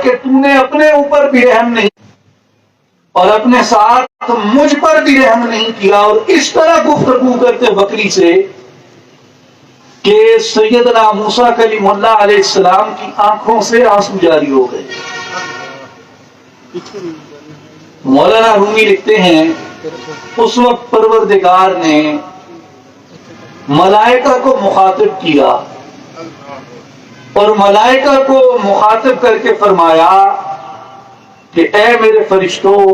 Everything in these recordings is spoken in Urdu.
کہ تو نے اپنے اوپر بھی رحم نہیں اور اپنے ساتھ مجھ پر بھی رحم نہیں کیا. اور اس طرح گفتگو کرتے بکری سے کہ سیدنا موسیٰ کلیم اللہ علیہ السلام کی آنکھوں سے آنسو جاری ہو گئے. مولانا رومی لکھتے ہیں اس وقت پروردگار نے ملائکہ کو مخاطب کیا اور ملائکہ کو مخاطب کر کے فرمایا کہ اے میرے فرشتوں،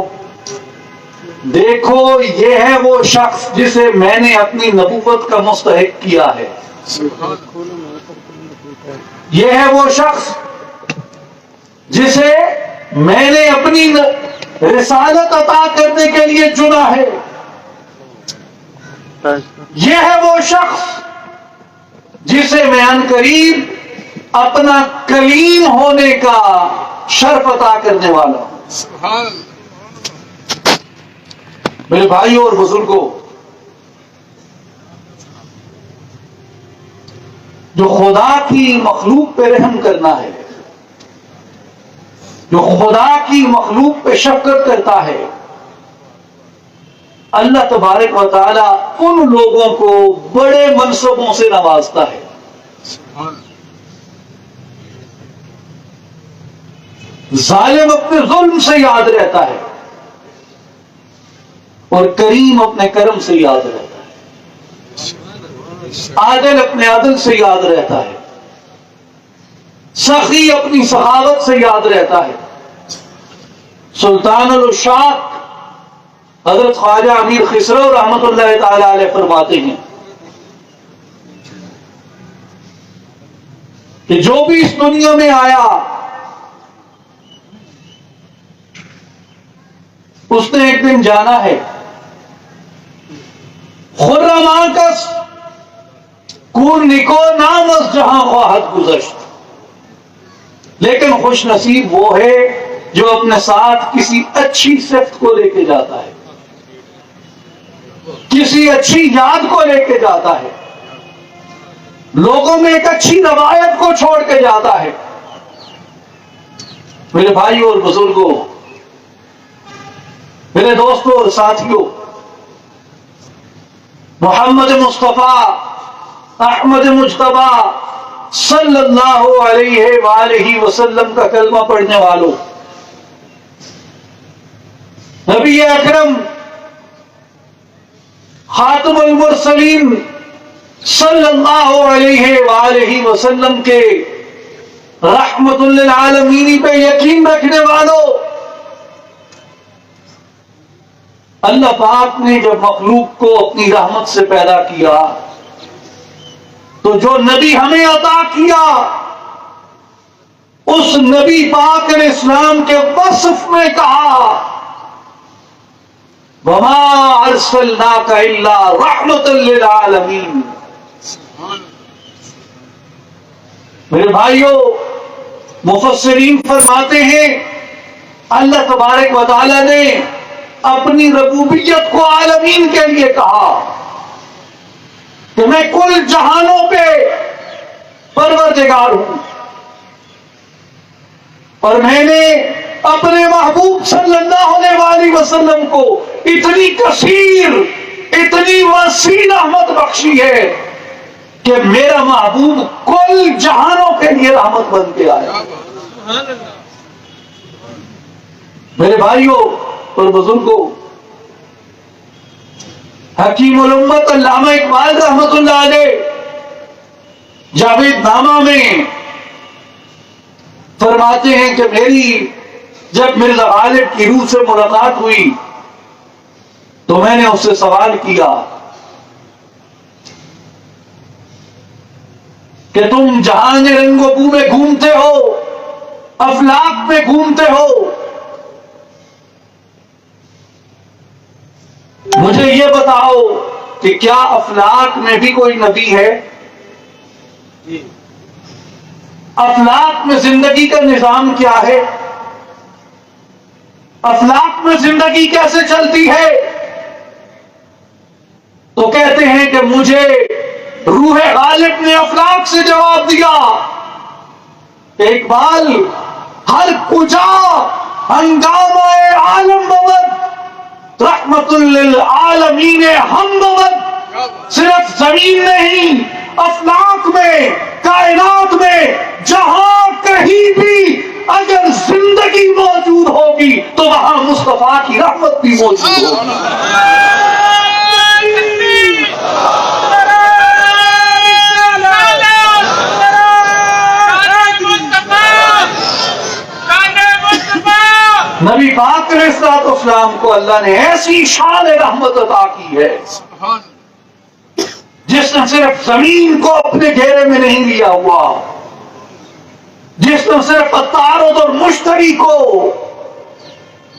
دیکھو یہ ہے وہ شخص جسے میں نے اپنی نبوت کا مستحق کیا ہے. یہ ہے وہ شخص جسے میں نے اپنی رسالت عطا کرنے کے لیے چنا ہے. یہ ہے وہ شخص جسے میں عنقریب اپنا کلیم ہونے کا شرف عطا کرنے والا ہوں. میرے بھائیوں اور بزرگوں، جو خدا کی مخلوق پہ رحم کرنا ہے، جو خدا کی مخلوق پہ شفقت کرتا ہے، اللہ تبارک و تعالی ان لوگوں کو بڑے منصبوں سے نوازتا ہے. ظالم اپنے ظلم سے یاد رہتا ہے اور کریم اپنے کرم سے یاد رہتا ہے. عادل اپنے عدل سے یاد رہتا ہے. سخی اپنی سخاوت سے یاد رہتا ہے. سلطان الشاق حضرت خواجہ امیر خسرو رحمت اللہ تعالی علیہ فرماتے ہیں کہ جو بھی اس دنیا میں آیا اس نے ایک دن جانا ہے. خرم آکس کون نکو نامس جہاں خواہد گزشت. لیکن خوش نصیب وہ ہے جو اپنے ساتھ کسی اچھی صفت کو لے کے جاتا ہے، کسی اچھی یاد کو لے کے جاتا ہے، لوگوں میں ایک اچھی روایت کو چھوڑ کے جاتا ہے. میرے بھائیوں اور بزرگوں، میرے دوستوں اور ساتھیوں، محمد مصطفیٰ احمد مجتبیٰ صلی اللہ علیہ وآلہ وسلم کا کلمہ پڑھنے والوں، نبی اکرم خاتم المرسلین صلی اللہ علیہ وآلہ وسلم کے رحمت للعالمین پہ یقین رکھنے والوں، اللہ پاک نے جب مخلوق کو اپنی رحمت سے پیدا کیا تو جو نبی ہمیں عطا کیا اس نبی پاک علیہ السلام کے وصف میں کہا وَمَا أَرْسَلْنَاكَ إِلَّا رَحْمَةً لِلْعَالَمِينَ. میرے بھائیوں، مفسرین فرماتے ہیں اللہ تبارک و تعالی نے اپنی ربوبیت کو عالمین کے لیے کہا کہ میں کل جہانوں پہ پروردگار ہوں اور میں نے اپنے محبوب صلی اللہ علیہ وسلم کو اتنی کثیر، اتنی وسیع رحمت بخشی ہے کہ میرا محبوب کل جہانوں کے لیے رحمت بن کے آیا. میرے بھائیوں اور بزرگوں، حکیم الامت علامہ اقبال رحمت اللہ علیہ جاوید نامہ میں فرماتے ہیں کہ جب مرزا غالب کی روح سے ملاقات ہوئی تو میں نے اس سے سوال کیا کہ تم جہان رنگ و بو میں گھومتے ہو، افلاک میں گھومتے ہو، مجھے یہ بتاؤ کہ کیا افلاک میں بھی کوئی نبی ہے؟ افلاک میں زندگی کا نظام کیا ہے؟ افلاک میں زندگی کیسے چلتی ہے؟ تو کہتے ہیں کہ مجھے روح غالب نے افلاک سے جواب دیا کہ اقبال، ہر کجا ہنگامہ عالم بود رحمت للعالمین ہم بود، صرف زمین نہیں افلاک میں کائنات میں جہاں کہیں بھی اگر زندگی موجود ہوگی تو وہاں مصطفیٰ کی رحمت بھی موجود ہوگی۔ نبی پاک علیہ الصلوۃ والسلام کو اللہ نے ایسی شان رحمت عطا کی ہے جس نے صرف زمین کو اپنے گھیرے میں نہیں لیا ہوا، جس نے صرف عطارد اور مشتری کو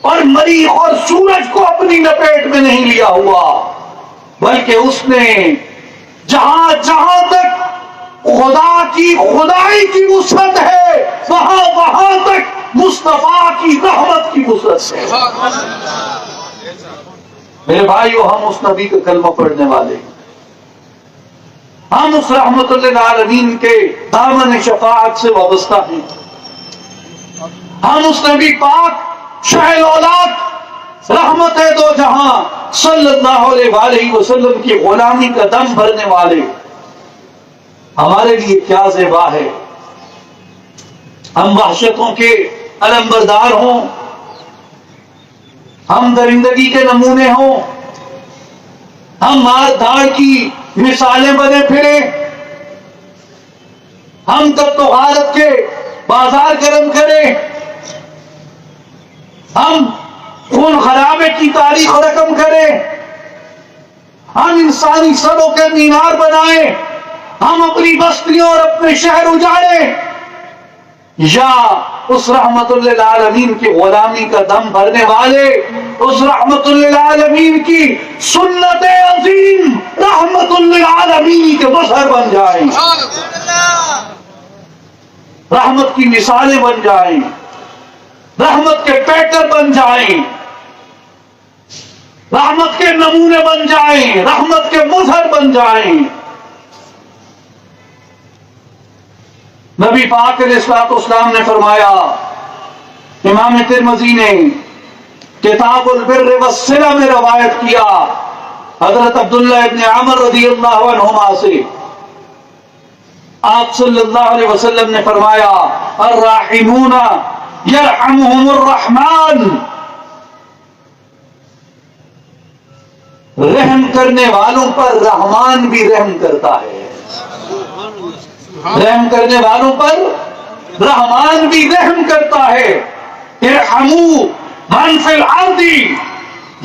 اور مریخ اور سورج کو اپنی لپیٹ میں نہیں لیا ہوا، بلکہ اس نے جہاں جہاں تک خدا کی خدائی کی وسعت ہے وہاں وہاں تک مصطفیٰ کی رحمت کی وسعت ہے۔ میرے بھائیو، ہم اس نبی کا کلمہ پڑھنے والے، ہم اس رحمت للعالمین کے دامن شفاعت سے وابستہ ہیں، ہم اس نبی پاک شاہ اولاد رحمت دو جہاں صلی اللہ علیہ وآلہ وسلم کی غلامی کا دم بھرنے والے، ہمارے لیے کیا زیبا ہے ہم وحشتوں کے علمبردار ہوں، ہم درندگی کے نمونے ہوں، ہم مار دھاڑ کی مثالیں بنے پھرے، ہم تب تو غارت کے بازار گرم کریں، ہم خون خرابے کی تاریخ رقم کریں، ہم انسانی سروں کے مینار بنائیں، ہم اپنی بستیوں اور اپنے شہر اجاڑیں، یا اس رحمت للعالمین کی غلامی کا دم بھرنے والے اس رحمت للعالمین کی سنت عظیم رحمت للعالمین کے مظہر بن جائیں، رحمت کی مثالیں بن جائیں، رحمت کے پیٹر بن جائیں، رحمت کے نمونے بن جائیں، رحمت کے مظہر بن جائیں۔ نبی پاک علیہ الصلوۃ والسلام نے فرمایا، امام ترمذی نے کتاب البر والصلہ میں روایت کیا حضرت عبداللہ ابن عمر رضی اللہ عنہما سے، آپ صلی اللہ علیہ وسلم نے فرمایا، الراحمون یرحمہم الرحمن، رحم کرنے والوں پر رحمان بھی رحم کرتا ہے، رحم کرنے والوں پر رحمان بھی رحم کرتا ہے۔ ارحموا من فی الارض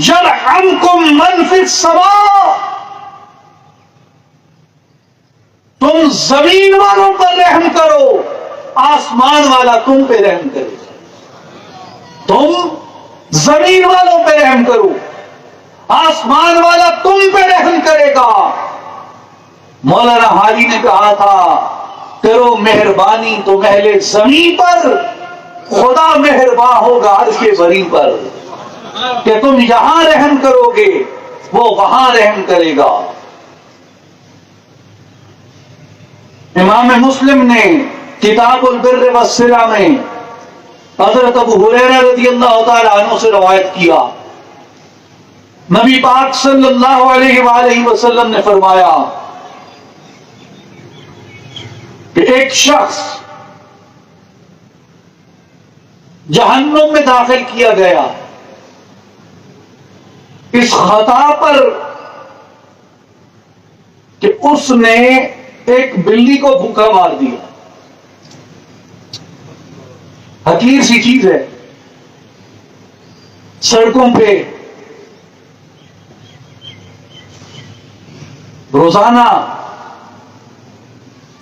یرحمکم من فی السماء، تم زمین والوں پر رحم کرو آسمان والا تم پہ رحم کرے، تم زمین والوں پہ رحم کرو آسمان والا تم پہ رحم کرے گا۔ مولانا حاجی نے کہا تھا، کرو مہربانی تو اہل زمین پر، خدا مہرباں ہوگا عرش کے بری پر، کہ تم یہاں رحم کرو گے وہ وہاں رحم کرے گا۔ امام مسلم نے کتاب البر والصلہ میں حضرت ابو ہریرہ رضی اللہ تعالی عنہ سے روایت کیا، نبی پاک صلی اللہ علیہ وآلہ وسلم نے فرمایا کہ ایک شخص جہنم میں داخل کیا گیا اس خطا پر کہ اس نے ایک بلی کو بھوکا مار دیا۔ حقیر سی چیز ہے، سڑکوں پہ روزانہ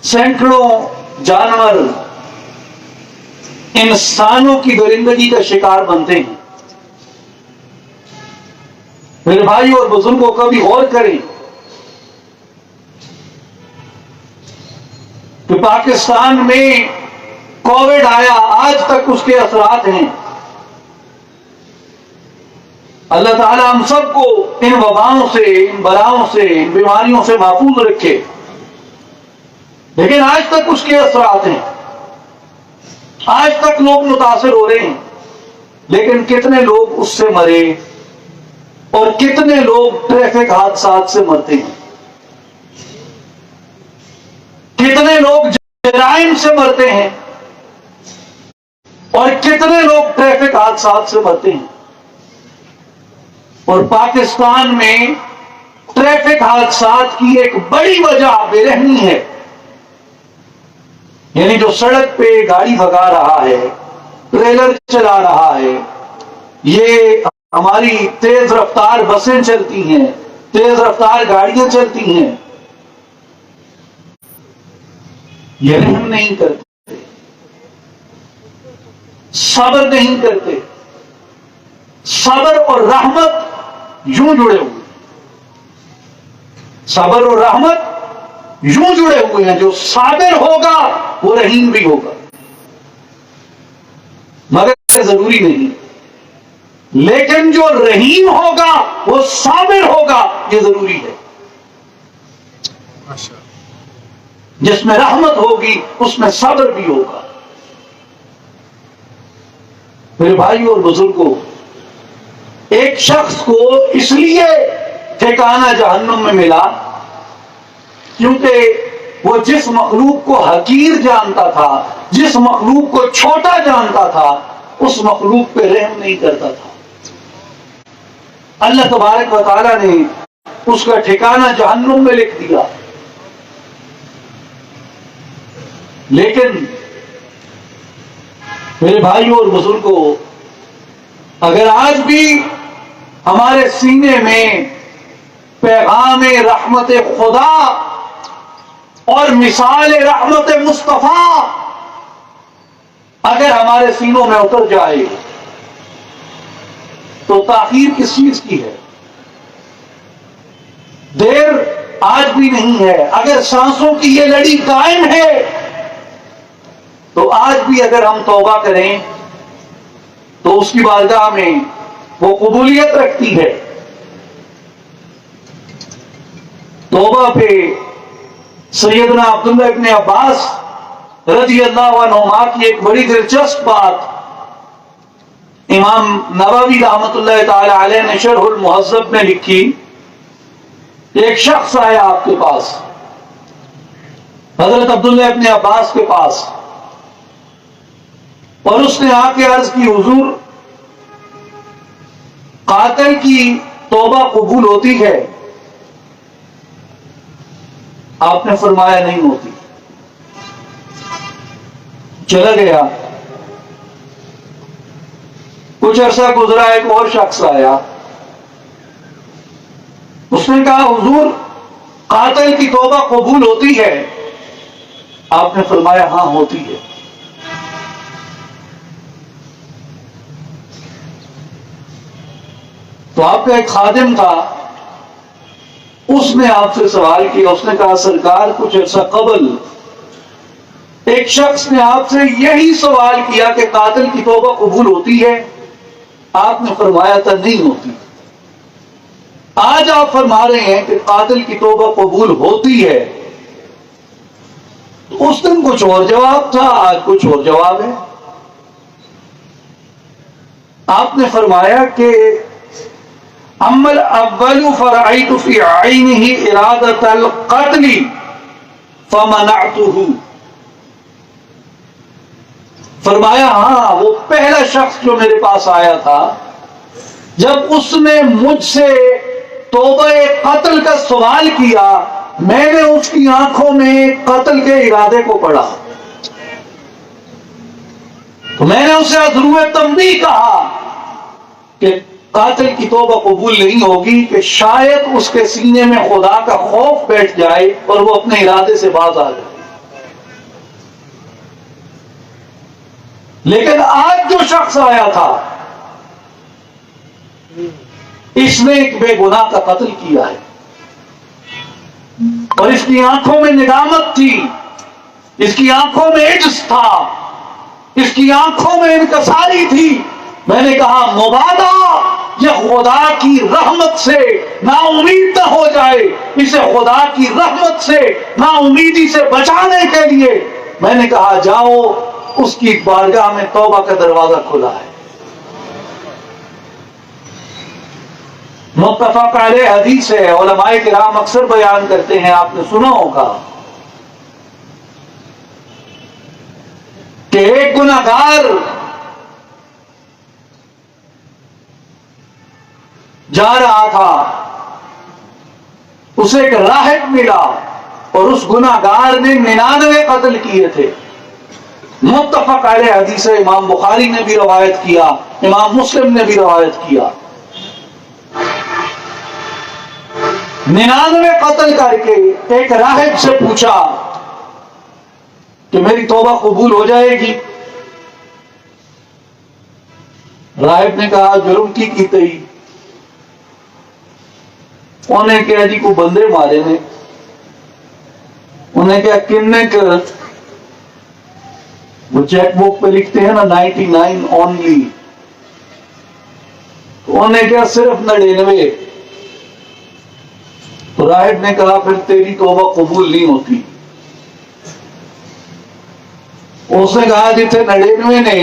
سینکڑوں جانور انسانوں کی درندگی کا شکار بنتے ہیں۔ میرے بھائی اور بزرگوں کا بھی غور کریں کہ پاکستان میں کووڈ آیا، آج تک اس کے اثرات ہیں۔ اللہ تعالیٰ ہم سب کو ان وباؤں سے، ان بلاؤں سے، ان بیماریوں سے محفوظ رکھے، لیکن آج تک اس کے اثرات ہیں۔ آج تک لوگ متاثر ہو رہے ہیں، لیکن کتنے لوگ اس سے مرے اور کتنے لوگ ٹریفک حادثات سے مرتے ہیں، کتنے لوگ جرائم سے مرتے ہیں اور کتنے لوگ ٹریفک حادثات سے مرتے ہیں۔ اور پاکستان میں ٹریفک حادثات کی ایک بڑی وجہ بے رحمی ہے، یعنی جو سڑک پہ گاڑی بھگا رہا ہے، ٹریلر چلا رہا ہے، یہ ہماری تیز رفتار بسیں چلتی ہیں، تیز رفتار گاڑیاں چلتی ہیں، یہ رحم نہیں کرتے، صبر نہیں کرتے۔ صبر اور رحمت یوں جڑے ہوئے، صبر اور رحمت یوں جڑے ہوئے ہیں، جو صابر ہوگا وہ رحیم بھی ہوگا، مگر ضروری نہیں، لیکن جو رحیم ہوگا وہ صابر ہوگا، یہ ضروری ہے۔ جس میں رحمت ہوگی اس میں صبر بھی ہوگا۔ میرے بھائیوں اور بزرگوں، ایک شخص کو اس لیے ٹھکانہ جہنم میں ملا کیونکہ وہ جس مخلوق کو حقیر جانتا تھا، جس مخلوق کو چھوٹا جانتا تھا، اس مخلوق پہ رحم نہیں کرتا تھا۔ اللہ تبارک و تعالیٰ نے اس کا ٹھکانہ جہنم میں لکھ دیا۔ لیکن میرے بھائیوں اور بزرگوں، اگر آج بھی ہمارے سینے میں پیغام رحمت خدا اور مثال رحمت مصطفیٰ اگر ہمارے سینوں میں اتر جائے تو تاخیر کس چیز کی ہے؟ دیر آج بھی نہیں ہے۔ اگر سانسوں کی یہ لڑی قائم ہے تو آج بھی اگر ہم توبہ کریں تو اس کی بارگاہ میں وہ قبولیت رکھتی ہے۔ توبہ پہ سیدنا عبداللہ ابن عباس رضی اللہ عنہما کی ایک بڑی دلچسپ بات امام نووی رحمۃ اللہ تعالی علیہ نے شرح المہذب میں لکھی۔ ایک شخص آیا آپ کے پاس، حضرت عبداللہ ابن عباس کے پاس، اور اس نے آ کے عرض کی، حضور قاتل کی توبہ قبول ہوتی ہے؟ آپ نے فرمایا نہیں ہوتی۔ چلا گیا، کچھ عرصہ گزرا، ایک اور شخص آیا، اس نے کہا حضور قاتل کی توبہ قبول ہوتی ہے؟ آپ نے فرمایا ہاں ہوتی ہے۔ تو آپ کا ایک خادم تھا، اس نے آپ سے سوال کیا، اس نے کہا سرکار کچھ عرصہ قبل ایک شخص نے آپ سے یہی سوال کیا کہ قاتل کی توبہ قبول ہوتی ہے؟ آپ نے فرمایا تھا نہیں ہوتی۔ آج آپ فرما رہے ہیں کہ قاتل کی توبہ قبول ہوتی ہے، تو اس دن کچھ اور جواب تھا، آج کچھ اور جواب ہے۔ آپ نے فرمایا کہ عمل اول فرعیت فی عینہ ارادۃ القتل فمنعتہ۔ فرمایا ہاں، وہ پہلا شخص جو میرے پاس آیا تھا، جب اس نے مجھ سے توبہ قتل کا سوال کیا، میں نے اس کی آنکھوں میں قتل کے ارادے کو پڑھا، تو میں نے اسے عذرو تنبیہ کہا کہ قاتل کی توبہ قبول نہیں ہوگی، کہ شاید اس کے سینے میں خدا کا خوف بیٹھ جائے اور وہ اپنے ارادے سے باز آ جائے۔ لیکن آج جو شخص آیا تھا، اس نے ایک بے گناہ کا قتل کیا ہے، اور اس کی آنکھوں میں ندامت تھی، اس کی آنکھوں میں عجز تھا، اس کی آنکھوں میں انکساری تھی۔ میں نے کہا مبادا یہ خدا کی رحمت سے نا امید نہ ہو جائے، اسے خدا کی رحمت سے نا امیدی سے بچانے کے لیے میں نے کہا جاؤ اس کی بارگاہ میں توبہ کا دروازہ کھلا ہے۔ متفق علیہ حدیث ہے، علماء کرام اکثر بیان کرتے ہیں، آپ نے سنا ہوگا کہ ایک گناہگار جا رہا تھا، اسے ایک راہب ملا اور اس گناہگار نے 99 قتل کیے تھے۔ متفق علیہ حدیث ہے، امام بخاری نے بھی روایت کیا، امام مسلم نے بھی روایت کیا۔ 99 قتل کر کے ایک راہب سے پوچھا کہ میری توبہ قبول ہو جائے گی؟ راہب نے کہا جرم کی تئی انہیں کیا جی کو بندے مارے نے، انہیں کیا کنے کر وہ چیک بک پہ لکھتے ہیں نا 99 اونلی، انہیں کیا صرف 99۔ تو راہب نے کہا پھر تیری توبہ قبول نہیں ہوتی۔ اس نے کہا جتنے 99 نے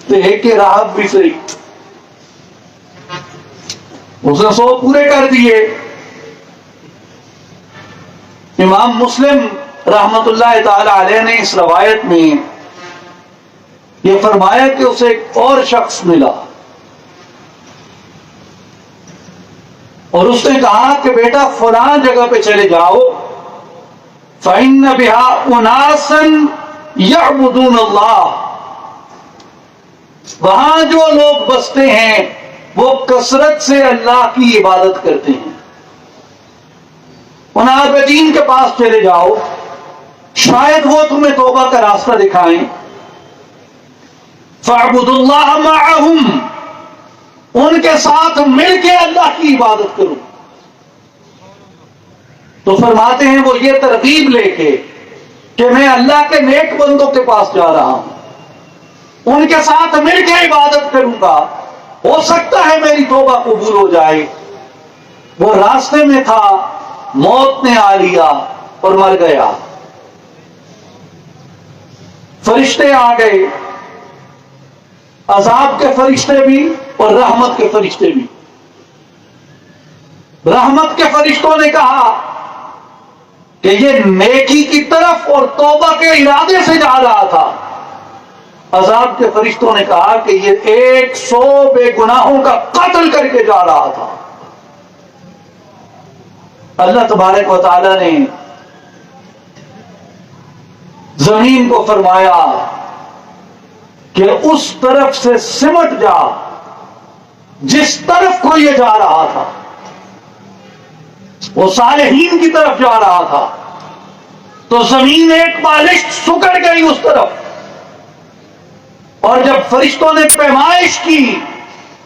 تو ایک کے راہب بھی صحیح، اس نے 100 پورے کر دیے۔ امام مسلم رحمت اللہ تعالی علیہ نے اس روایت میں یہ فرمایا کہ اسے ایک اور شخص ملا اور اس نے کہا کہ بیٹا فلاں جگہ پہ چلے جاؤ، فَإِنَّ بِهَا أُنَاسًا يَعْبُدُونَ اللَّهَ، وہاں جو لوگ بستے ہیں وہ کثرت سے اللہ کی عبادت کرتے ہیں۔ ان عابدین کے پاس چلے جاؤ، شاید وہ تمہیں توبہ کا راستہ دکھائیں۔ فَاعْبُدُوا اللَّهَ مَعَهُمْ، ان کے ساتھ مل کے اللہ کی عبادت کرو۔ تو فرماتے ہیں وہ یہ ترغیب لے کے کہ میں اللہ کے نیک بندوں کے پاس جا رہا ہوں، ان کے ساتھ مل کے عبادت کروں گا، ہو سکتا ہے میری توبہ قبول ہو جائے۔ وہ راستے میں تھا، موت نے آ لیا اور مر گیا۔ فرشتے آ گئے، عذاب کے فرشتے بھی اور رحمت کے فرشتے بھی۔ رحمت کے فرشتوں نے کہا کہ یہ نیکی کی طرف اور توبہ کے ارادے سے جا رہا تھا۔ عذاب کے فرشتوں نے کہا کہ یہ 100 بے گناہوں کا قتل کر کے جا رہا تھا۔ اللہ تبارک و تعالی نے زمین کو فرمایا کہ اس طرف سے سمٹ جا جس طرف کو یہ جا رہا تھا، وہ صالحین کی طرف جا رہا تھا، تو زمین ایک بالشت سکڑ گئی اس طرف۔ اور جب فرشتوں نے پیمائش کی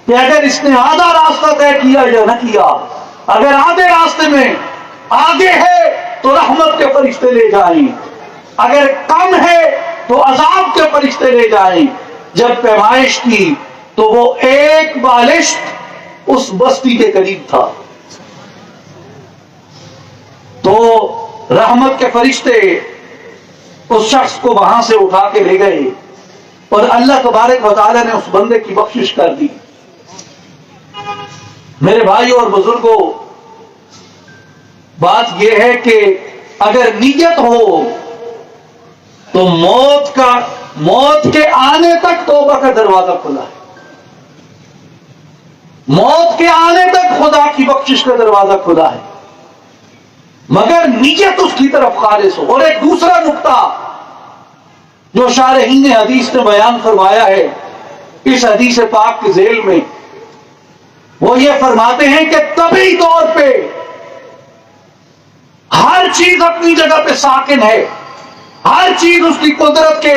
کہ اگر اس نے آدھا راستہ طے کیا یا نہ کیا، اگر آدھے راستے میں آگے ہے تو رحمت کے فرشتے لے جائیں، اگر کم ہے تو عذاب کے فرشتے لے جائیں۔ جب پیمائش کی تو وہ ایک بالشت اس بستی کے قریب تھا، تو رحمت کے فرشتے اس شخص کو وہاں سے اٹھا کے لے گئے اور اللہ تبارک و تعالی نے اس بندے کی بخشش کر دی۔ میرے بھائیوں اور بزرگوں، بات یہ ہے کہ اگر نیت ہو تو موت کے آنے تک توبہ کا دروازہ کھلا ہے، موت کے آنے تک خدا کی بخشش کا دروازہ کھلا ہے، مگر نیت اس کی طرف خالص ہو۔ اور ایک دوسرا نقطہ جو شارحین حدیث نے بیان فرمایا ہے اس حدیث پاک کے ذیل میں، وہ یہ فرماتے ہیں کہ طبعی طور پہ ہر چیز اپنی جگہ پہ ساکن ہے، ہر چیز اس کی قدرت کے،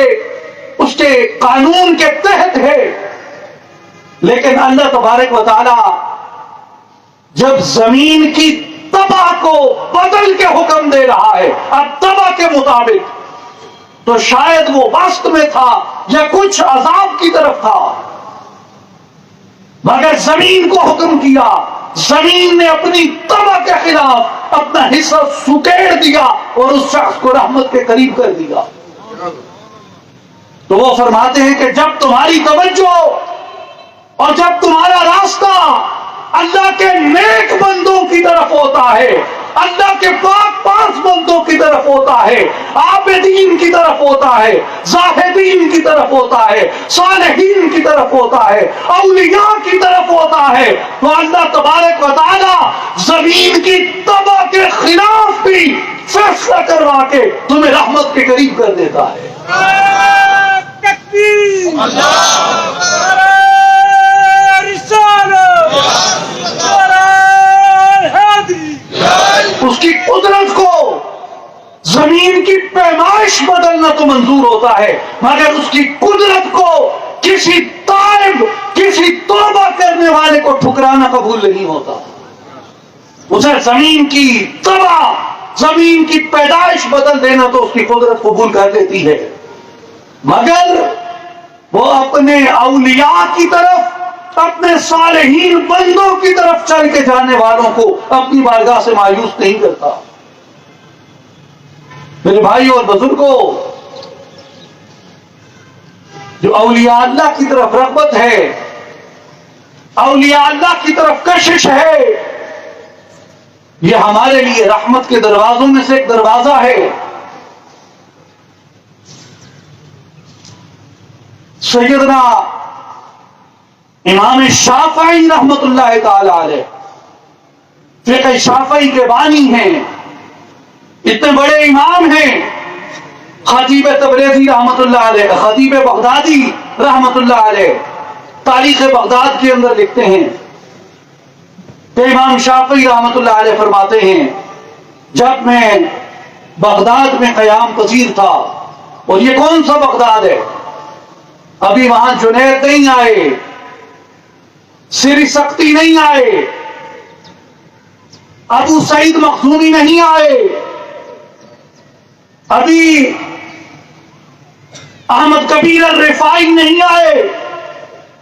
اس کے قانون کے تحت ہے، لیکن اللہ تبارک و تعالی جب زمین کی تباہ کو بدل کے حکم دے رہا ہے اور تباہ کے مطابق، تو شاید وہ وسط میں تھا یا کچھ عذاب کی طرف تھا، مگر زمین کو حکم کیا، زمین نے اپنی تباہ کے خلاف اپنا حصہ سکیڑ دیا اور اس شخص کو رحمت کے قریب کر دیا۔ تو وہ فرماتے ہیں کہ جب تمہاری توجہ اور جب تمہارا راستہ اللہ کے نیک بندوں کی طرف ہوتا ہے، اللہ کے پاک پاس بندوں کی طرف ہوتا ہے، عابدین کی طرف ہوتا ہے، زاہدین کی طرف ہوتا ہے، صالحین کی طرف ہوتا ہے، اولیاء کی طرف ہوتا ہے، تو اللہ تبارک و تعالی زمین کی تباہ کے خلاف بھی فیصلہ کروا کے تمہیں رحمت کے قریب کر دیتا ہے۔ تکبیر، اس کی قدرت کو زمین کی پیمائش بدلنا تو منظور ہوتا ہے، مگر اس کی قدرت کو کسی تائب، کسی توبہ کرنے والے کو ٹھکرانا قبول نہیں ہوتا۔ اسے زمین کی تباہ، زمین کی پیدائش بدل دینا تو اس کی قدرت قبول کر دیتی ہے، مگر وہ اپنے اولیاء کی طرف، اپنے صالحین بندوں کی طرف چل کے جانے والوں کو اپنی بارگاہ سے مایوس نہیں کرتا۔ میرے بھائی اور بزرگوں، جو اولیاء اللہ کی طرف رغبت ہے، اولیاء اللہ کی طرف کشش ہے، یہ ہمارے لیے رحمت کے دروازوں میں سے ایک دروازہ ہے۔ سیدنا امام شافعی رحمت اللہ تعالی علیہ فقہ شافعی کے بانی ہیں، اتنے بڑے امام ہیں۔ خطیب تبریزی رحمت اللہ علیہ، خطیب بغدادی رحمت اللہ علیہ تاریخ بغداد کے اندر لکھتے ہیں کہ امام شافعی رحمت اللہ علیہ فرماتے ہیں، جب میں بغداد میں قیام پذیر تھا، اور یہ کون سا بغداد ہے؟ ابھی وہاں جنید نہیں آئے، سری سختی نہیں آئے، ابو سعید مخزومی نہیں آئے، ابھی احمد کبیر الرفاعی نہیں آئے،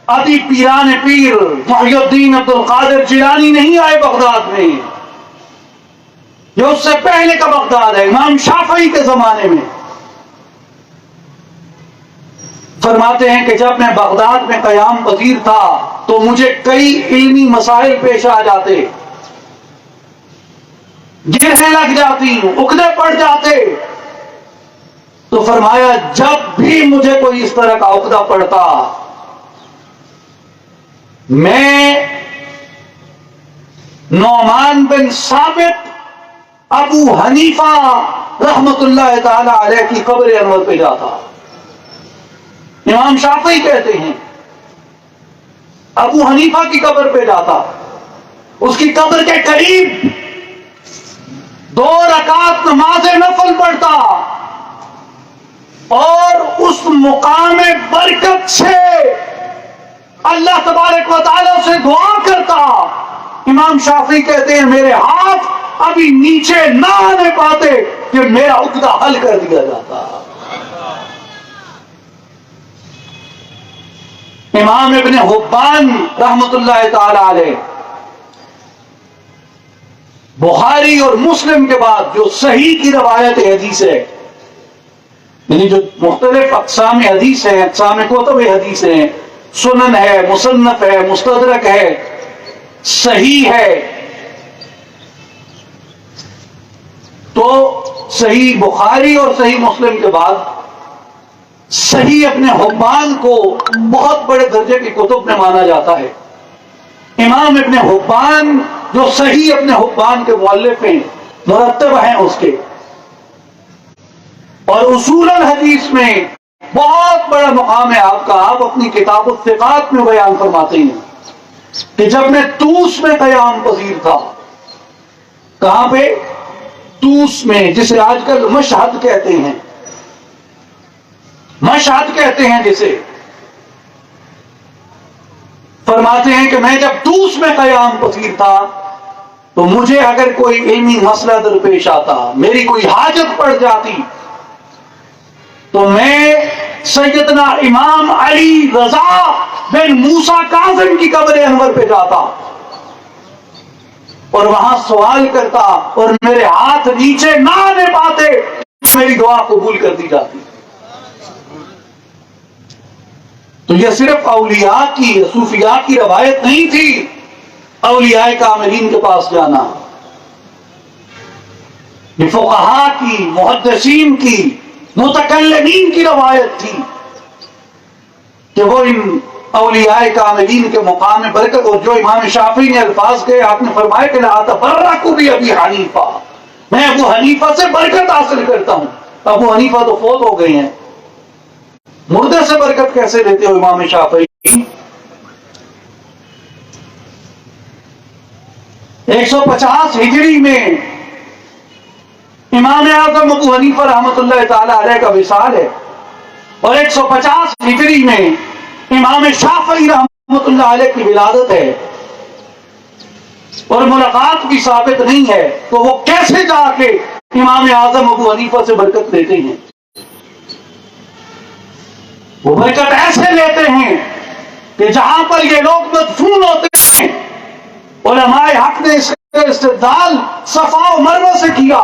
ابھی پیران پیر محی الدین عبد القادر جیلانی نہیں آئے بغداد میں۔ یہ اس سے پہلے کا بغداد ہے، امام شافعی کے زمانے میں۔ فرماتے ہیں کہ جب میں بغداد میں قیام پذیر تھا تو مجھے کئی علمی مسائل پیش آ جاتے، گرہیں لگ جاتی، عقدے پڑ جاتے، تو فرمایا جب بھی مجھے کوئی اس طرح کا عقدہ پڑتا، میں نعمان بن ثابت ابو حنیفہ رحمت اللہ تعالی علیہ کی قبر انور پہ جاتا۔ امام شافعی کہتے ہیں ابو حنیفہ کی قبر پہ جاتا، اس کی قبر کے قریب 2 رکعت نماز نفل پڑھتا، اور اس مقام برکت سے اللہ تبارک و تعالیٰ سے دعا کرتا۔ امام شافعی کہتے ہیں میرے ہاتھ ابھی نیچے نہ آنے پاتے کہ میرا عقدہ حل کر دیا جاتا۔ امام ابن حبان رحمت اللہ تعالی علیہ بخاری اور مسلم کے بعد جو صحیح کی روایت حدیث ہے، یعنی جو مختلف اقسام حدیث ہیں، اقسام کتب حدیث ہیں، سنن ہے، مصنف ہے، مستدرک ہے، صحیح ہے، تو صحیح بخاری اور صحیح مسلم کے بعد صحیح ابن حبان کو بہت بڑے درجے کی کتب میں مانا جاتا ہے۔ امام ابن حبان جو صحیح ابن حبان کے مؤلف ہیں، مرتب ہیں اس کے، اور اصول الحدیث میں بہت بڑا مقام ہے آپ کا۔ آپ اپنی کتاب الثقات میں بیان فرماتے ہیں کہ جب میں طوس میں قیام پذیر تھا، کہاں پہ؟ طوس میں، جسے آج کل مشہد کہتے ہیں، مشہد کہتے ہیں جسے، فرماتے ہیں کہ میں جب طوس میں قیام پذیر تھا تو مجھے اگر کوئی علمی مسئلہ درپیش آتا، میری کوئی حاجت پڑ جاتی، تو میں سیدنا امام علی رضا بن موسیٰ کاظم کی قبر انور پہ جاتا اور وہاں سوال کرتا، اور میرے ہاتھ نیچے نہ آنے پاتے، میری دعا قبول کر دی جاتی۔ تو یہ صرف اولیاء کی صوفیاء کی روایت نہیں تھی اولیاء کاملین کے پاس جانا، یہ فقہاء کی، محدثین کی، متکلمین کی روایت تھی کہ وہ ان اولیاء کاملین کے مقام برکت، اور جو امام شافعی نے الفاظ کہے، آپ نے فرمایا کہ لا اتبرک بأبی حنیفہ، میں ابو حنیفہ سے برکت حاصل کرتا ہوں۔ ابو حنیفہ تو فوت ہو گئے ہیں، مردے سے برکت کیسے لیتے ہو امام شافعی؟ 150 ہجری میں امام اعظم ابو حنیفہ رحمۃ اللہ تعالی علیہ کا وصال ہے، اور 150 ہجری میں امام شافعی رحمۃ اللہ علیہ کی ولادت ہے، اور ملاقات بھی ثابت نہیں ہے، تو وہ کیسے جا کے امام اعظم ابو حنیفہ سے برکت لیتے ہیں؟ وہ برکت ایسے لیتے ہیں کہ جہاں پر یہ لوگ مدفون ہوتے ہیں، علماء حق نے اس کا استدلال صفا و مروہ سے کیا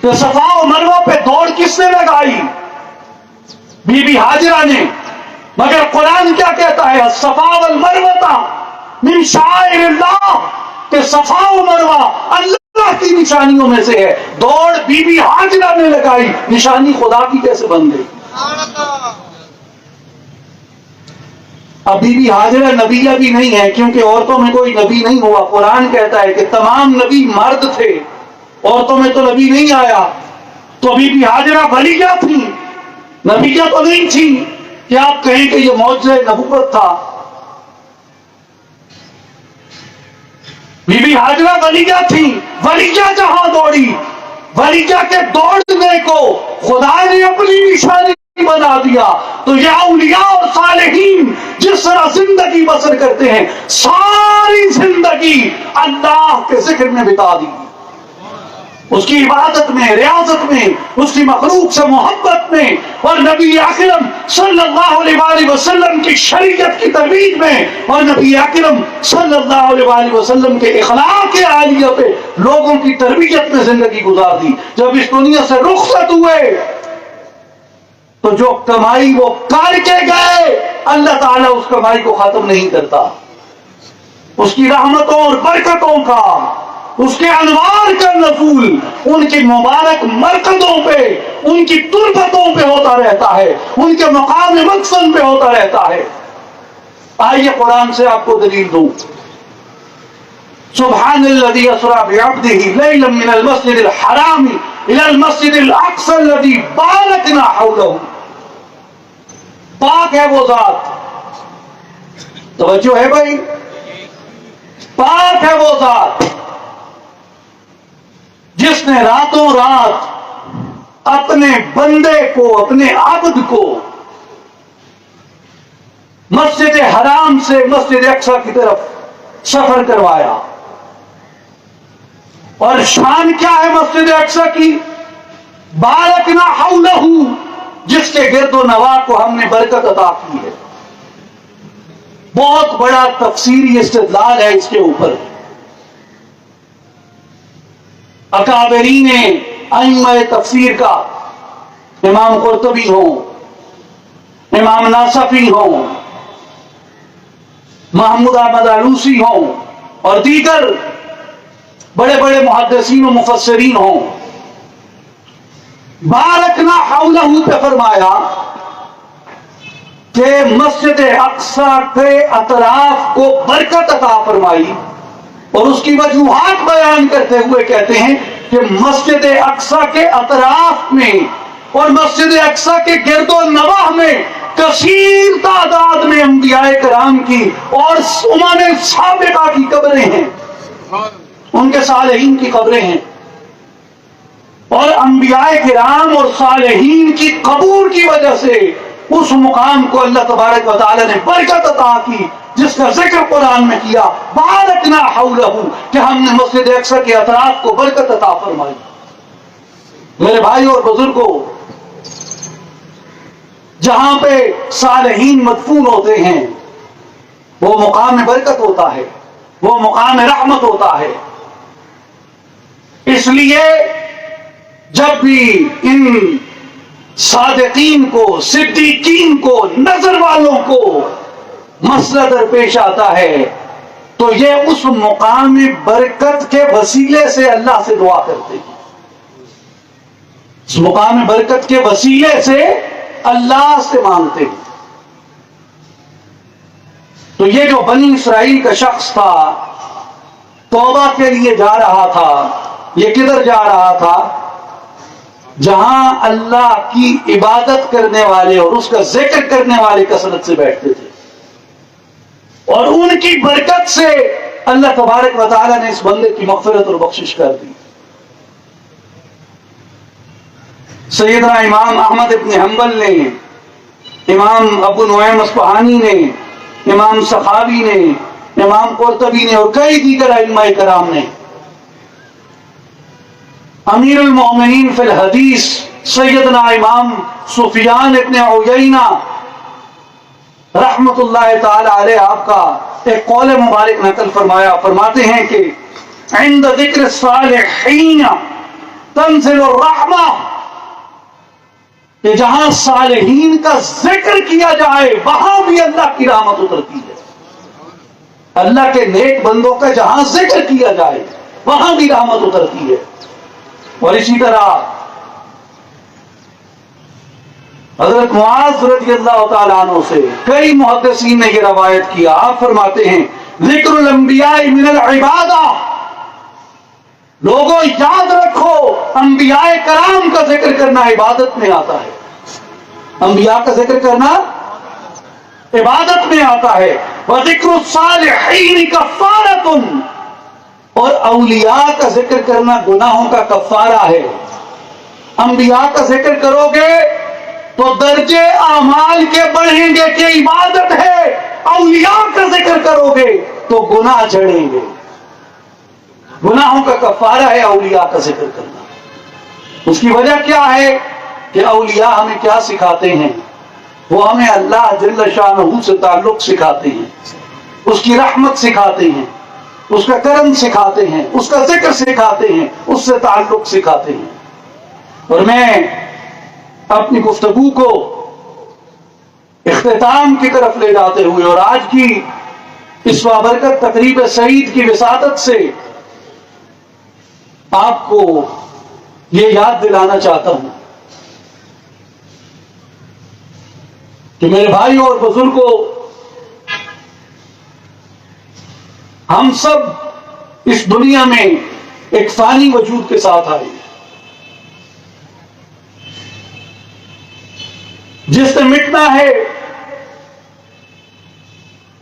کہ صفا و مروہ پہ دوڑ کس نے لگائی؟ بی بی ہاجرہ نے، مگر قرآن کیا کہتا ہے؟ الصفا والمروہ من شعائر اللہ، کہ صفا و مروہ اللہ کی نشانیوں میں سے ہے، دوڑ بی بی ہاجرہ نے لگائی، نشانی خدا کی کیسے بن گئی؟ اب بی بی ہاجرہ نبیہ بھی نہیں ہے، کیونکہ عورتوں میں کوئی نبی نہیں ہوا۔ قرآن کہتا ہے کہ تمام نبی مرد تھے، عورتوں میں تو نبی نہیں آیا، تو بی بی ہاجرہ ولیہ تھی، نبیہ تو نہیں تھی کہ آپ کہیں کہ یہ معجزہ نبوت تھا۔ بی بی ہاجرہ ولیہ تھی، ولیہ جہاں دوڑی، ولیہ کے دوڑنے کو خدا نے اپنی نشانی بنا دیا۔ تو یہ اولیاء اور صالحین جس طرح زندگی بسر کرتے ہیں، ساری زندگی اللہ کے ذکر میں بتا دی، اس کی عبادت میں، ریاضت میں، اس کی مخلوق سے محبت میں، اور نبی اکرم صلی اللہ علیہ وآلہ وسلم کی شریعت کی ترویج میں، اور نبی اکرم صلی اللہ علیہ وآلہ وسلم کے اخلاق عالیہ پہ لوگوں کی تربیت میں زندگی گزار دی۔ جب اس دنیا سے رخصت ہوئے تو جو کمائی وہ کر کے گئے، اللہ تعالیٰ اس کمائی کو ختم نہیں کرتا، اس کی رحمتوں اور برکتوں کا، اس کے انوار کا نزول ان کی مبارک مرکزوں پہ، ان کی تربتوں پہ ہوتا رہتا ہے، ان کے مقام مقصد پہ ہوتا رہتا ہے۔ آئیے قرآن سے آپ کو دلیل دوں۔ سبحان الذی اسری بعبدہ لیلا من المسجد الحرام الى المسجد الاقصى الذی بارکنا حولہ، پاک ہے وہ ذات، توجہ ہے بھائی، پاک ہے وہ ذات جس نے راتوں رات اپنے بندے کو، اپنے عبد کو مسجد حرام سے مسجد اقصی کی طرف سفر کروایا۔ اور شان کیا ہے مسجد اقصی کی؟ بارکنا حولہ، جس کے گرد و نواح کو ہم نے برکت عطا کی ہے۔ بہت بڑا تفسیری استدلال ہے اس کے اوپر۔ اکابرین ائمہ تفسیر کا، امام قرطبی ہوں، امام ناصفی ہوں، محمود احمد علوسی ہوں، اور دیگر بڑے بڑے محدثین و مفسرین ہوں، بارکنا حولہ پہ فرمایا کہ مسجد اقصی کے اطراف کو برکت عطا فرمائی، اور اس کی وجوہات بیان کرتے ہوئے کہتے ہیں کہ مسجد اقصی کے اطراف میں اور مسجد اقصی کے گرد و نواح میں کثیر تعداد میں انبیاء کرام کی اور امم سابقہ کی قبریں ہیں، ان کے صالحین کی قبریں ہیں، اور انبیاء کرام اور صالحین کی قبور کی وجہ سے اس مقام کو اللہ تبارک و تعالی نے برکت عطا کی، جس کا ذکر قرآن میں کیا، بارکنا حولہ، کہ ہم نے مسجد اقصی کے اطراف کو برکت عطا فرمائی۔ میرے بھائی اور بزرگوں، جہاں پہ صالحین مدفون ہوتے ہیں وہ مقام برکت ہوتا ہے، وہ مقام رحمت ہوتا ہے۔ اس لیے جب بھی ان صادقین کو، صدیقین کو، نظر والوں کو مسئلہ درپیش آتا ہے تو یہ اس مقام برکت کے وسیلے سے اللہ سے دعا کرتے ہیں، اس مقام برکت کے وسیلے سے اللہ سے مانگتے ہیں۔ تو یہ جو بنی اسرائیل کا شخص تھا، توبہ کے لیے جا رہا تھا، یہ کدھر جا رہا تھا؟ جہاں اللہ کی عبادت کرنے والے اور اس کا ذکر کرنے والے کثرت سے بیٹھتے تھے، اور ان کی برکت سے اللہ تبارک و تعالیٰ نے اس بندے کی مغفرت اور بخشش کر دی۔ سیدنا امام احمد ابن حنبل نے، امام ابو نعیم اصفہانی نے، امام سخاوی نے، امام قرطبی نے اور کئی دیگر ائمہ کرام نے امیر المومنین فی الحدیث سیدنا امام سفیان ابن عیینہ رحمت اللہ تعالی علیہ آپ کا ایک قول مبارک نقل فرمایا، فرماتے ہیں کہ عند ذکر الصالحین تنزل الرحمہ، کہ جہاں صالحین کا ذکر کیا جائے وہاں بھی اللہ کی رحمت اترتی ہے۔ اللہ کے نیک بندوں کا جہاں ذکر کیا جائے وہاں بھی رحمت اترتی ہے۔ اور اسی طرح حضرت معاذ رضی اللہ تعالیٰ عنہ سے کئی محدثین نے یہ روایت کیا، آپ فرماتے ہیں ذکر الانبیاء من العبادہ، لوگوں یاد رکھو انبیاء کرام کا ذکر کرنا عبادت میں آتا ہے، انبیاء کا ذکر کرنا عبادت میں آتا ہے۔ وذکر الصالحین کفارۃ، اور اولیاء کا ذکر کرنا گناہوں کا کفارہ ہے۔ انبیاء کا ذکر کرو گے تو درجے اعمال کے بڑھیں گے کہ عبادت ہے، اولیاء کا ذکر کرو گے تو گناہ چڑھیں گے، گناہوں کا کفارہ ہے اولیاء کا ذکر کرنا۔ اس کی وجہ کیا ہے کہ اولیاء ہمیں کیا سکھاتے ہیں؟ وہ ہمیں اللہ جل شانہ سے تعلق سکھاتے ہیں، اس کی رحمت سکھاتے ہیں، اس کا کرم سکھاتے ہیں، اس کا ذکر سکھاتے ہیں، اس سے تعلق سکھاتے ہیں۔ اور میں اپنی گفتگو کو اختتام کی طرف لے جاتے ہوئے اور آج کی اس بابرکت تقریب سعید کی وساطت سے آپ کو یہ یاد دلانا چاہتا ہوں کہ میرے بھائیوں اور بزرگوں، ہم سب اس دنیا میں ایک فانی وجود کے ساتھ آئے، جس نے مٹنا ہے،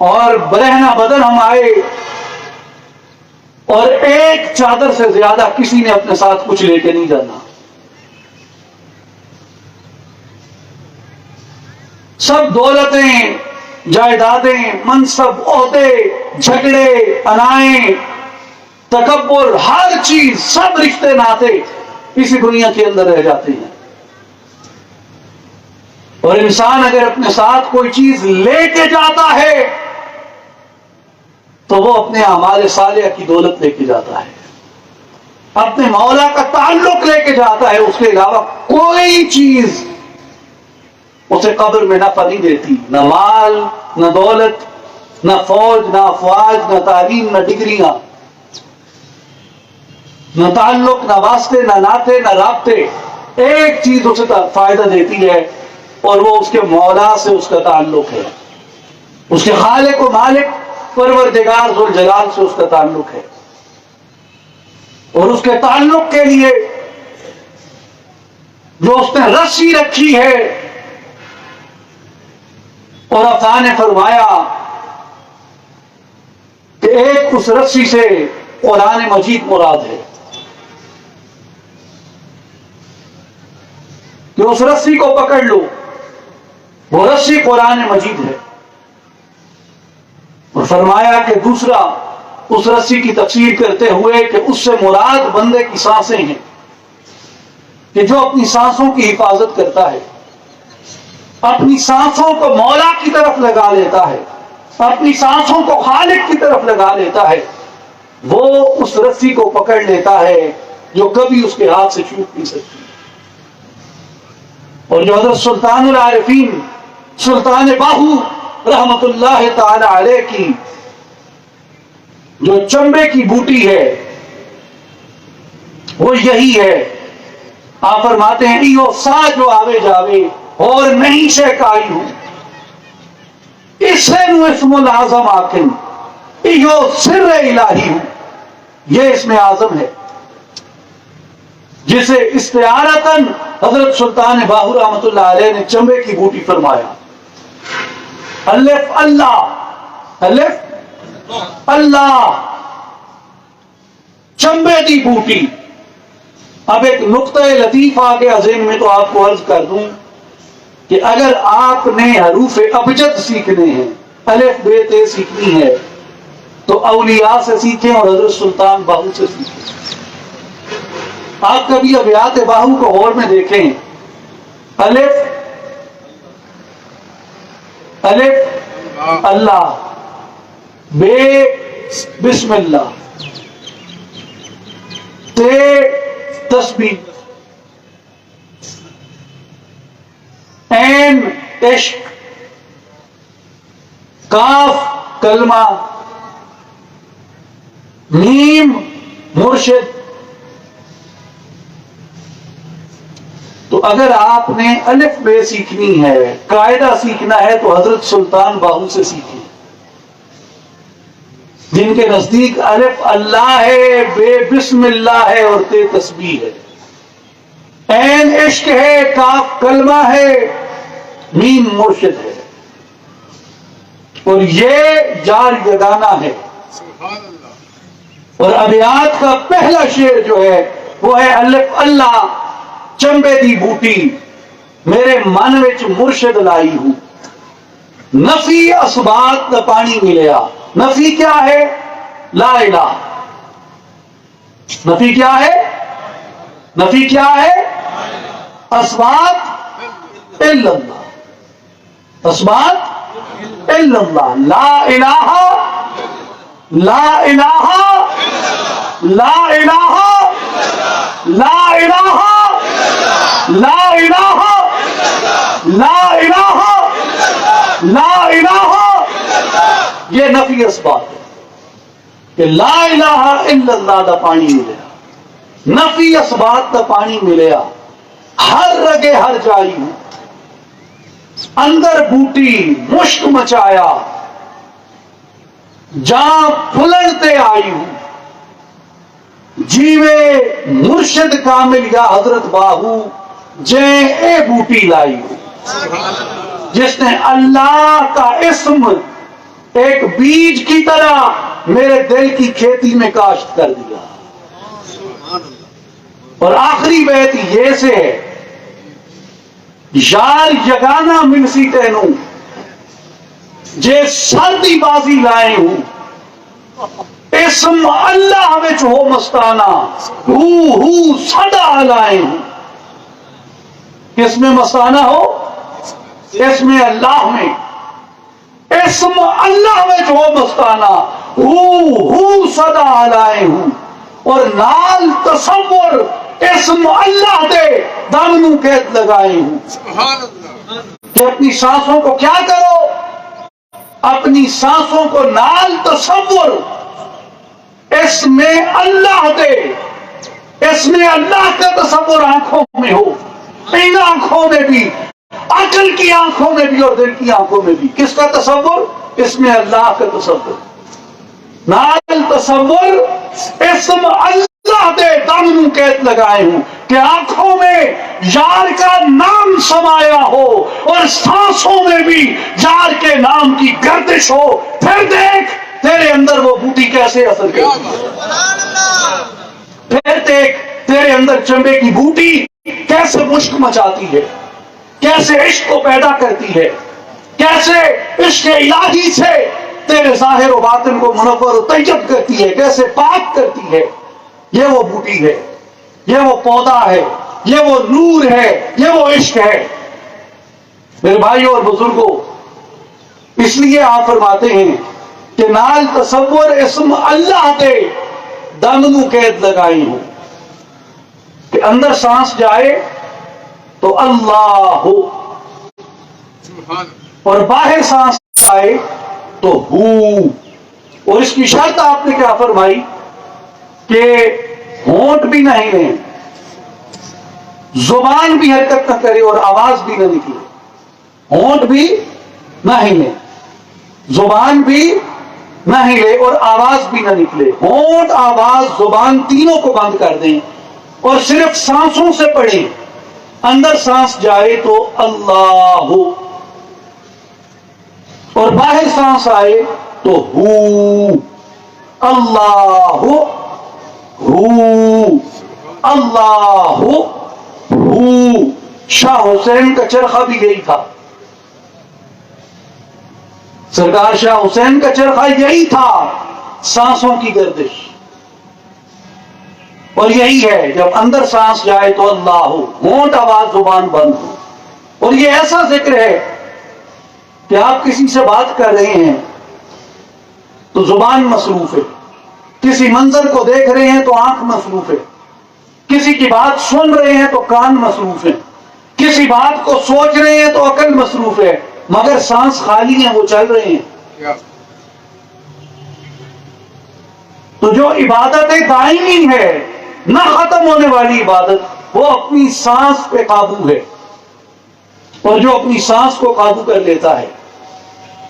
اور برہنہ بدن ہم آئے، اور ایک چادر سے زیادہ کسی نے اپنے ساتھ کچھ لے کے نہیں جانا۔ سب دولتیں، جائیدادیں، منصب، عہدے، جھگڑے، انائیں، تکبر، ہر چیز، سب رشتے ناتے اسی دنیا کے اندر رہ جاتے ہیں۔ اور انسان اگر اپنے ساتھ کوئی چیز لے کے جاتا ہے تو وہ اپنے اعمال صالحہ کی دولت لے کے جاتا ہے، اپنے مولا کا تعلق لے کے جاتا ہے، اس کے علاوہ کوئی چیز اسے قبر میں نفع نہیں دیتی، نہ مال، نہ دولت، نہ فوج، نہ افواج، نہ تعلیم، نہ ڈگریاں، نہ تعلق، نہ واسطے، نہ ناطے، نہ رابطے۔ ایک چیز اسے فائدہ دیتی ہے اور وہ اس کے مولا سے اس کا تعلق ہے، اس کے خالق و مالک پروردگار ذوالجلال سے اس کا تعلق ہے۔ اور اس کے تعلق کے لیے جو اس نے رسی رکھی ہے، اور آقا نے فرمایا کہ ایک اس رسی سے قرآن مجید مراد ہے، کہ اس رسی کو پکڑ لو، وہ رسی قرآن مجید ہے۔ اور فرمایا کہ دوسرا اس رسی کی تفسیر کرتے ہوئے کہ اس سے مراد بندے کی سانسیں ہیں، کہ جو اپنی سانسوں کی حفاظت کرتا ہے، اپنی سانسوں کو مولا کی طرف لگا لیتا ہے، اپنی سانسوں کو خالق کی طرف لگا لیتا ہے، وہ اس رسی کو پکڑ لیتا ہے جو کبھی اس کے ہاتھ سے چھوٹ نہیں سکتی۔ اور جو حضرت سلطان العارفین سلطان باہو رحمت اللہ تعالی علیہ کی جو چمبے کی بوٹی ہے وہ یہی ہے. آپ فرماتے ہیں ایو سا جو آوے جاوے اور نہیں شہکائی ہوں اسے نو اسم العظم آکن ایو سر الہی ہوں. یہ اسم اعظم ہے جسے استعارتاً حضرت سلطان باہو رحمت اللہ علیہ نے چمبے کی بوٹی فرمایا. الف اللہ الف اللہ چمبے دی بوٹی. اب ایک نقطہ لطیف آگے ذہن میں تو آپ کو عرض کر دوں کہ اگر آپ نے حروف ابجد سیکھنے ہیں الف بے تے سیکھنی ہے تو اولیاء سے سیکھیں اور حضرت سلطان باہو سے سیکھیں. آپ کبھی ابیات باہو کو غور میں دیکھیں. الف الف اللہ بے بسم اللہ تے تسبیح عین عشق کاف کلمہ میم مرشد. تو اگر آپ نے الف بے سیکھنی ہے قاعدہ سیکھنا ہے تو حضرت سلطان باہو سے سیکھیں جن کے نزدیک الف اللہ ہے بے بسم اللہ ہے اور تے تسبیح ہے عین عشق ہے کاف کلمہ ہے میم مرشد ہے اور یہ جار یگانہ ہے. اور ابیات کا پہلا شعر جو ہے وہ ہے الف اللہ چمبے دی بوٹی میرے من وچ مرشد لائی ہوں نفی اسبات دا پانی ملیا. نفی کیا ہے؟ لا الہ. نفی کیا ہے؟ نفی کیا ہے؟ اسبات الا اللہ. اسبات الا اللہ. لا الہ لا الہ لا الہ لا الہ لا الہ لا الہ لا الہ. یہ نفی اسبات ہے کہ لا الہ الا اللہ دا پانی ملیا. نفی اسبات دا پانی ملیا. ہر رگے ہر جائی ہوں اندر بوٹی مشک مچایا جہاں پھلنتے آئی ہوں جیوے مرشد کامل یا حضرت باہو جے اے بوٹی لائی ہوں. جس نے اللہ کا اسم ایک بیج کی طرح میرے دل کی کھیتی میں کاشت کر دیا. اور آخری بیت یہ سے ہے یار یگانا منسی تینوں جے سردی بازی لائے ہوں اسم اللہ وچ ہو مستانہ ہو صدا لائے ہوں. کس میں مستانہ ہو؟ اسم اللہ میں. اسم اللہ وچ ہو مستانہ ہو صدا لائے ہوں. اور نال تصور اسم اللہ دے دم نو قید لگائے ہوں. کہ اپنی سانسوں کو کیا کرو؟ اپنی سانسوں کو نال تصور اس میں اللہ دے اس میں اللہ کا تصور آنکھوں میں ہو. ان آنکھوں میں بھی عقل کی آنکھوں میں بھی اور دل کی آنکھوں میں بھی. کس کا تصور؟ اس میں اللہ کا تصور. نال تصور اسم اللہ دے دم نو قید لگائے ہوں کہ آنکھوں میں یار کا نام سمایا ہو اور سانسوں میں بھی یار کے نام کی گردش ہو. پھر دیکھ تیرے اندر وہ بوٹی کیسے اثر کرتی ہے. پھر دیکھ تیرے اندر چمبے کی بوٹی کیسے مشک مچاتی ہے, کیسے عشق کو پیدا کرتی ہے, کیسے عشق الہی سے تیرے ظاہر و باطن کو منور و طیب کرتی ہے, کیسے پاک کرتی ہے. یہ وہ بوٹی ہے, یہ وہ پودا ہے, یہ وہ نور ہے, یہ وہ عشق ہے. میرے بھائیوں اور بزرگوں, اس لیے آپ فرماتے ہیں کہ نال تصور اسم اللہ دے دم نو قید لگائی ہوں کہ اندر سانس جائے تو اللہ ہو، اور باہر سانس آئے تو ہو۔ اور اس کی شرط آپ نے کیا فرمائی کہ ہونٹ بھی نہ ہلیں، زبان بھی حرکت نہ کرے اور آواز بھی نہ نکلے۔ ہونٹ بھی نہ ہلے، زبان بھی نہ ہلے اور آواز بھی نہ نکلے۔ ہونٹ، آواز، زبان تینوں کو بند کر دیں اور صرف سانسوں سے پڑھیں۔ اندر سانس جائے تو اللہ ہو، اور باہر سانس آئے تو ہو، اللہ ہو، اللہ ہو۔ شاہ حسین کا چرخہ بھی یہی تھا، سرکار شاہ حسین کا چرخہ یہی تھا، سانسوں کی گردش۔ اور یہی ہے، جب اندر سانس جائے تو اللہ ہو، ہونٹ، آواز، زبان بند ہو۔ اور یہ ایسا ذکر ہے کہ آپ کسی سے بات کر رہے ہیں تو زبان مصروف ہے، کسی منظر کو دیکھ رہے ہیں تو آنکھ مصروف ہے، کسی کی بات سن رہے ہیں تو کان مصروف ہے، کسی بات کو سوچ رہے ہیں تو عقل مصروف ہے، مگر سانس خالی ہیں، وہ چل رہے ہیں۔ تو جو عبادت دائمی ہے، نہ ختم ہونے والی عبادت، وہ اپنی سانس پہ قابو ہے۔ اور جو اپنی سانس کو قابو کر لیتا ہے،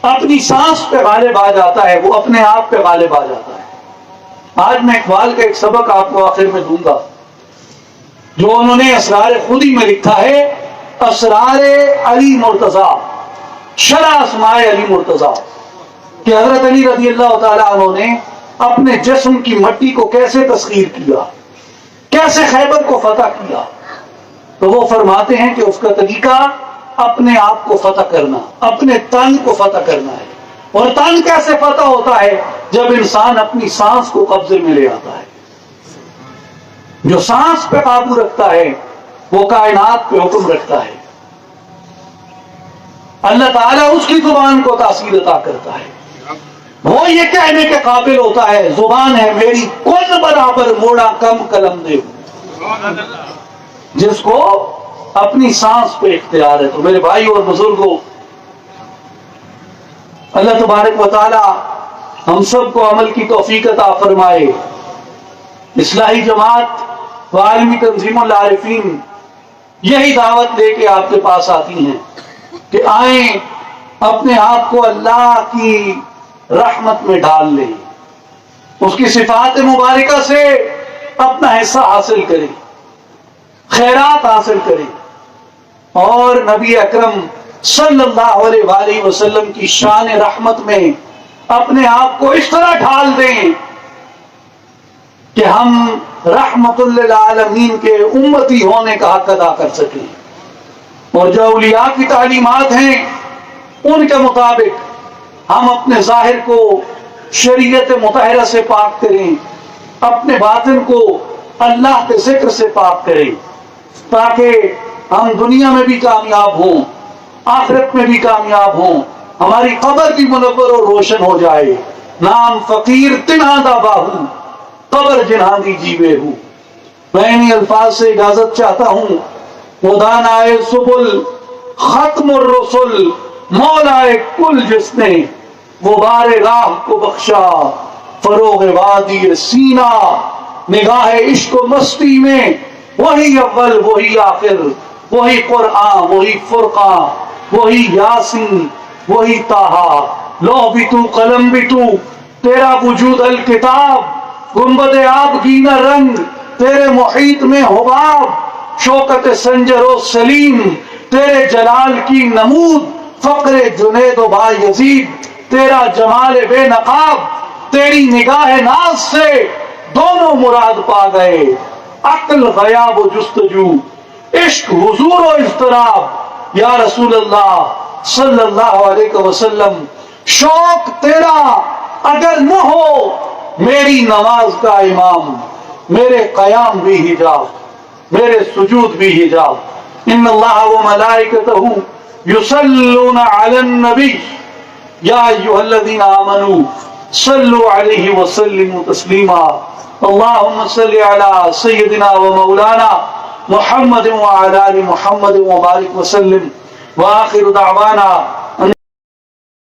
اپنی سانس پہ غالب آ جاتا ہے، وہ اپنے آپ پہ غالب آ جاتا ہے۔ آج میں اقبال کا ایک سبق آپ کو آخر میں دوں گا، جو انہوں نے اسرار خودی میں لکھا ہے، اسرار علی مرتضیٰ، شرح اسماء علی مرتضیٰ، کہ حضرت علی رضی اللہ تعالیٰ عنہ نے اپنے جسم کی مٹی کو کیسے تسخیر کیا، کیسے خیبر کو فتح کیا۔ تو وہ فرماتے ہیں کہ اس کا طریقہ اپنے آپ کو فتح کرنا، اپنے تن کو فتح کرنا ہے۔ اور تن کیسے فتح ہوتا ہے؟ جب انسان اپنی سانس کو قبضے میں لے آتا ہے۔ جو سانس پہ قابو رکھتا ہے وہ کائنات پہ حکم رکھتا ہے۔ اللہ تعالیٰ اس کی زبان کو تاثیر عطا کرتا ہے، وہ یہ کہنے کے قابل ہوتا ہے، زبان ہے میری کل برابر موڑا کم قلم دے، جس کو اپنی سانس پہ اختیار ہے۔ تو میرے بھائی اور بزرگوں، اللہ تبارک و تعالی ہم سب کو عمل کی توفیق عطا فرمائے۔ اصلاحی جماعت و عالمی تنظیم العارفین یہی دعوت لے کے آپ کے پاس آتی ہیں کہ آئیں، اپنے آپ کو اللہ کی رحمت میں ڈال لیں، اس کی صفات مبارکہ سے اپنا حصہ حاصل کریں، خیرات حاصل کریں، اور نبی اکرم صلی اللہ علیہ وآلہ وسلم کی شان رحمت میں اپنے آپ کو اس طرح ڈھال دیں کہ ہم رحمت للعالمین کے امتی ہونے کا حق ادا کر سکیں۔ اور جو اولیاء کی تعلیمات ہیں ان کے مطابق ہم اپنے ظاہر کو شریعت مطہرہ سے پاک کریں، اپنے باطن کو اللہ کے ذکر سے پاک کریں، تاکہ ہم دنیا میں بھی کامیاب ہوں، آخرت میں بھی کامیاب ہوں، ہماری قبر بھی منور اور روشن ہو جائے۔ نام فقیر تنہا دا باہو، قبر جنہاں دی جیوے ہوں۔ میں انہی الفاظ سے اجازت چاہتا ہوں۔ خدانائے سبل ختم الرسل، مولائے کل جس نے غبار راہ کو بخشا، فروغ وادی سینہ نگاہ عشق و مستی میں، وہی اول وہی آخر، وہی قرآن وہی فرقان، وہی یاسین وہی طٰہٰ، لوح بھی تو قلم بھی تو، تیرا وجود الکتاب، گنبد آبگینہ رنگ تیرے محیط میں حباب، شوکت سنجر و سلیم تیرے جلال کی نمود، فقر جنید و با یزید تیرا جمال بے نقاب، تیری نگاہ ناز سے دونوں مراد پا گئے، عقل غیاب و جستجو، عشق حضور و اضطراب۔ یا رسول اللہ صلی اللہ علیہ وسلم، شوق تیرا اگر نہ ہو میری نماز کا امام، میرے قیام بھی حجاب، میرے سجود بھی حجاب۔ ان اللہ و ملائکتہ یصلون علی النبی یا ایھا الذین آمنوا صلوا علیہ وسلموا تسلیما۔ اللہم صل علی سیدنا و مولانا محمد وعلى آل محمد وبارك وسلم وآخر دعوانا